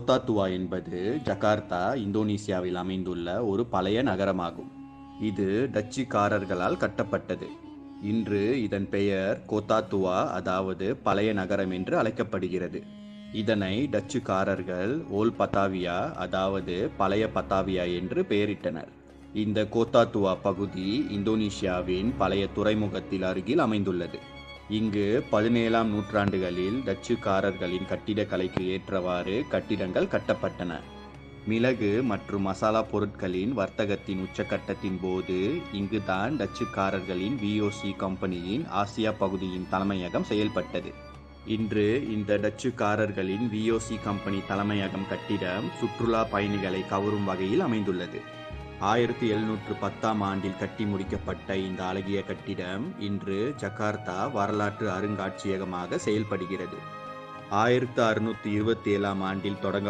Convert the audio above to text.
Kota துவா என்பது Jakarta, இந்தோனேசியாவில் அமைந்துள்ள ஒரு பழைய நகரமாகும். இது டச்சுக்காரர்களால் கட்டப்பட்டது. இன்று இதன் பெயர் கோத்தா துவா, அதாவது பழைய நகரம் என்று அழைக்கப்படுகிறது. இதனை டச்சுக்காரர்கள் ஓல் பத்தாவியா, அதாவது பழைய பத்தாவியா என்று பெயரிட்டனர். இந்த கோத்தா துவா பகுதி இந்தோனேசியாவின் பழைய துறைமுகத்தில் அருகில் அமைந்துள்ளது. இங்கு 17ஆம் நூற்றாண்டுகளில் டச்சுக்காரர்களின் கட்டிடக்கலைக்கு ஏற்றவாறு கட்டிடங்கள் கட்டப்பட்டன. மிளகு மற்றும் மசாலா பொருட்களின் வர்த்தகத்தின் உச்சக்கட்டத்தின் போது இங்குதான் டச்சுக்காரர்களின் VOC கம்பெனியின் ஆசியா பகுதியின் தலைமையகம் செயல்பட்டது. இன்று இந்த டச்சுக்காரர்களின் VOC கம்பெனி தலைமையகம் கட்டிடம் சுற்றுலா பயணிகளை கவரும் வகையில் அமைந்துள்ளது. 1710ஆம் ஆண்டில் கட்டி முடிக்கப்பட்ட இந்த அழகிய கட்டிடம் இன்று ஜகார்த்தா வரலாற்று அருங்காட்சியகமாக செயல்படுகிறது. 1627ஆம் ஆண்டில் தொடங்க